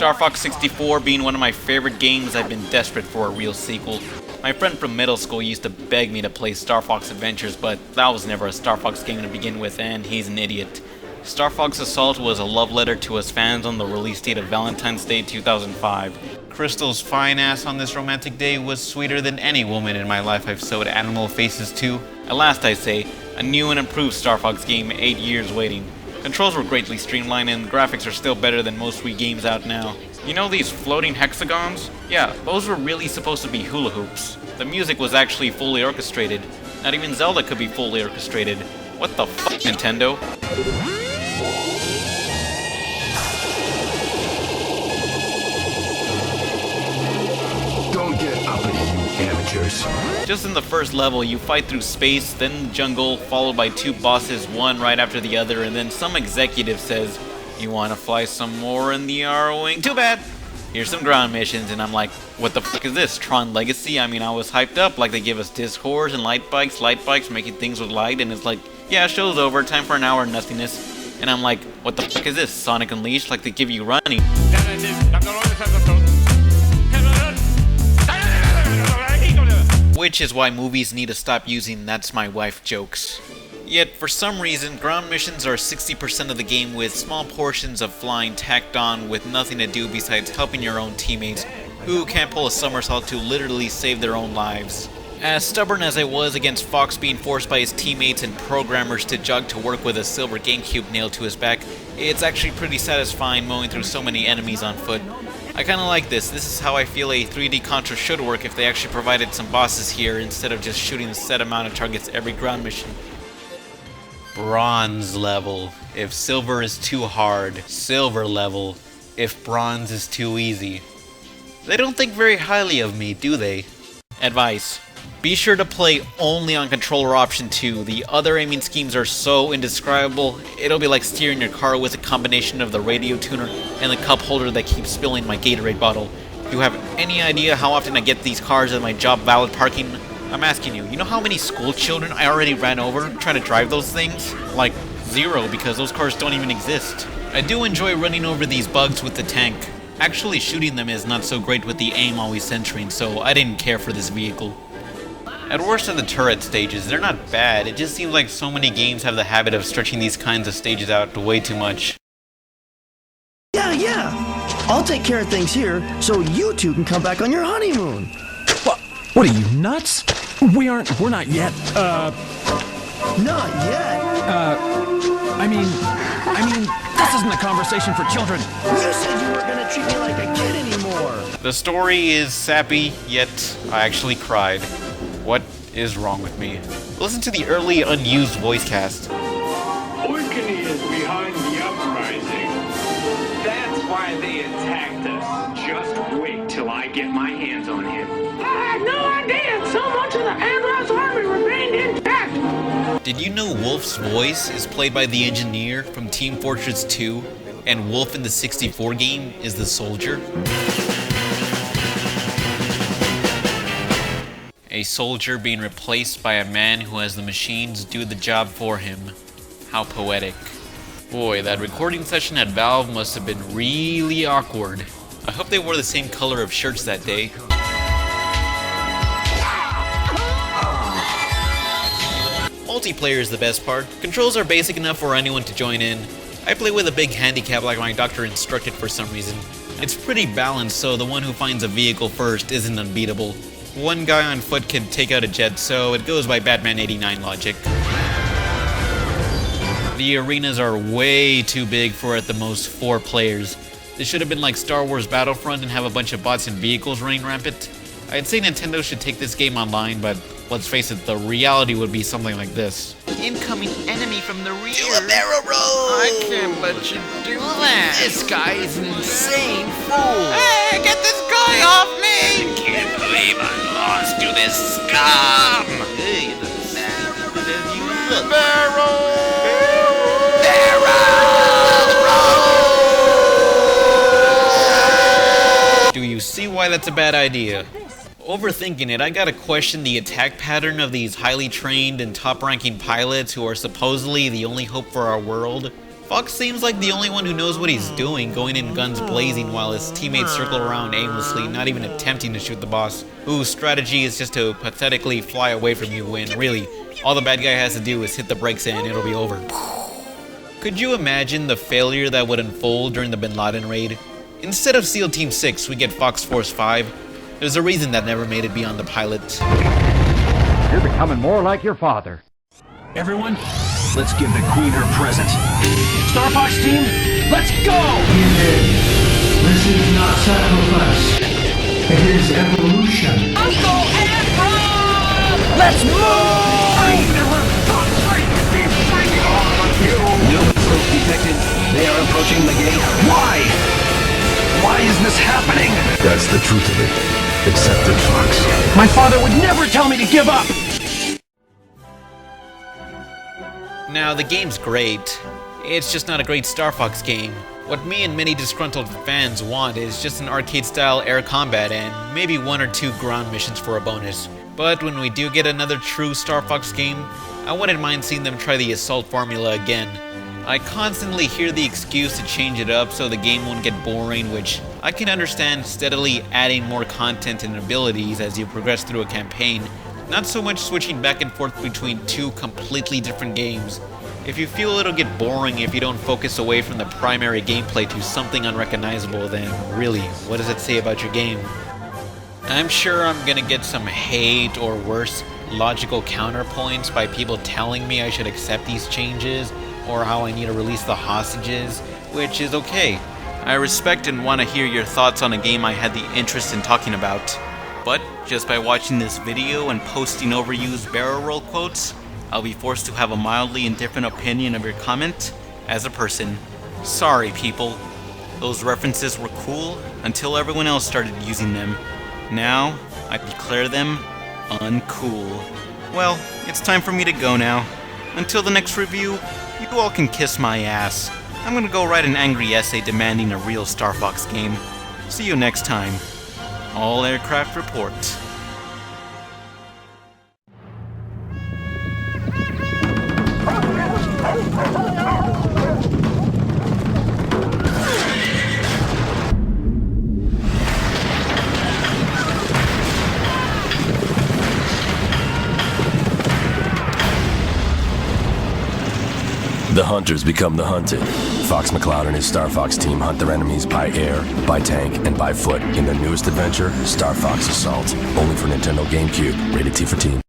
Star Fox 64 being one of my favorite games, I've been desperate for a real sequel. My friend from middle school used to beg me to play Star Fox Adventures, but that was never a Star Fox game to begin with, and he's an idiot. Star Fox Assault was a love letter to us fans on the release date of Valentine's Day 2005. Crystal's fine ass on this romantic day was sweeter than any woman in my life I've sewed animal faces to. At last, I say, a new and improved Star Fox game, 8 years waiting. Controls were greatly streamlined and graphics are still better than most Wii games out now. You know these floating hexagons? Yeah, those were really supposed to be hula hoops. The music was actually fully orchestrated. Not even Zelda could be fully orchestrated. What the fuck, Nintendo? Don't get uppity, you amateurs. Just in the first level, you fight through space, then the jungle, followed by 2 bosses, one right after the other, and then some executive says, "You wanna fly some more in the R-Wing? Too bad! Here's some ground missions," and I'm like, what the fuck is this, Tron Legacy? I mean, I was hyped up, like they give us Discords and light bikes making things with light, and it's like, yeah, show's over, time for an hour of nothingness. And I'm like, what the fuck is this, Sonic Unleashed? Like they give you running. Which is why movies need to stop using "that's my wife" jokes. Yet, for some reason, ground missions are 60% of the game with small portions of flying tacked on with nothing to do besides helping your own teammates, who can't pull a somersault to literally save their own lives. As stubborn as I was against Fox being forced by his teammates and programmers to jog to work with a silver GameCube nailed to his back, it's actually pretty satisfying mowing through so many enemies on foot. I kinda like this. This is how I feel a 3D Contra should work if they actually provided some bosses here instead of just shooting a set amount of targets every ground mission. Bronze level, if silver is too hard. Silver level, if bronze is too easy. They don't think very highly of me, do they? Advice. Be sure to play only on controller option 2. The other aiming schemes are so indescribable, it'll be like steering your car with a combination of the radio tuner and the cup holder that keeps spilling my Gatorade bottle. Do you have any idea how often I get these cars at my job valet parking? I'm asking you, you know how many school children I already ran over trying to drive those things? Like, 0, because those cars don't even exist. I do enjoy running over these bugs with the tank. Actually shooting them is not so great with the aim always centering, so I didn't care for this vehicle. At worst of the turret stages, they're not bad, it just seems like so many games have the habit of stretching these kinds of stages out way too much. Yeah, I'll take care of things here, so you two can come back on your honeymoon. What are you, nuts? We're not yet, Not yet? I mean, this isn't a conversation for children. You said you weren't gonna treat me like a kid anymore. The story is sappy, yet I actually cried. What is wrong with me? Listen to the early unused voice cast. Orkney is behind the uprising. That's why they attacked us. Just wait till I get my hands on him. I had no idea so much of the Andros army remained intact. Did you know Wolf's voice is played by the engineer from Team Fortress 2, and Wolf in the 64 game is the soldier? A soldier being replaced by a man who has the machines do the job for him. How poetic. Boy, that recording session at Valve must have been really awkward. I hope they wore the same color of shirts that day. Multiplayer is the best part. Controls are basic enough for anyone to join in. I play with a big handicap like my doctor instructed for some reason. It's pretty balanced, so the one who finds a vehicle first isn't unbeatable. One guy on foot can take out a jet, so it goes by Batman 89 logic. The arenas are way too big for at the most 4 players. This should have been like Star Wars Battlefront and have a bunch of bots and vehicles running rampant. I'd say Nintendo should take this game online, but let's face it, the reality would be something like this. Incoming enemy from the rear. Do a barrel roll! I can't let you do that. This guy is an insane fool. Hey, get this guy off me! I can't believe I'm lost to this scum! Hey, you look as stupid as you look. Barrel! Do you see why that's a bad idea? Overthinking it, I gotta question the attack pattern of these highly trained and top-ranking pilots who are supposedly the only hope for our world. Fox seems like the only one who knows what he's doing, going in guns blazing while his teammates circle around aimlessly, not even attempting to shoot the boss, whose strategy is just to pathetically fly away from you when, really, all the bad guy has to do is hit the brakes and it'll be over. Could you imagine the failure that would unfold during the Bin Laden raid? Instead of SEAL Team 6, we get Fox Force 5. There's a reason that never made it beyond the pilot. You're becoming more like your father. Everyone, let's give the Queen her present. Star Fox team, let's go! This is not sacrifice. It is evolution. Uncle Afro! Let's move! New approach detected. They are approaching the gate. Why? Why is this happening? That's the truth of it. Accept it, Fox. My father would never tell me to give up! Now, the game's great. It's just not a great Star Fox game. What me and many disgruntled fans want is just an arcade-style air combat and maybe 1 or 2 ground missions for a bonus. But when we do get another true Star Fox game, I wouldn't mind seeing them try the assault formula again. I constantly hear the excuse to change it up so the game won't get boring, which I can understand steadily adding more content and abilities as you progress through a campaign, not so much switching back and forth between 2 completely different games. If you feel it'll get boring if you don't focus away from the primary gameplay to something unrecognizable, then really, what does it say about your game? I'm sure I'm gonna get some hate or worse, logical counterpoints by people telling me I should accept these changes or how I need to release the hostages, which is okay. I respect and want to hear your thoughts on a game I had the interest in talking about. But just by watching this video and posting overused barrel roll quotes, I'll be forced to have a mildly indifferent opinion of your comment as a person. Sorry, people. Those references were cool until everyone else started using them. Now, I declare them uncool. Well, it's time for me to go now. Until the next review, you all can kiss my ass. I'm gonna go write an angry essay demanding a real Star Fox game. See you next time. All Aircraft Report. The hunters become the hunted. Fox McCloud and his Star Fox team hunt their enemies by air, by tank, and by foot in their newest adventure, Star Fox Assault. Only for Nintendo GameCube. Rated T for Teen.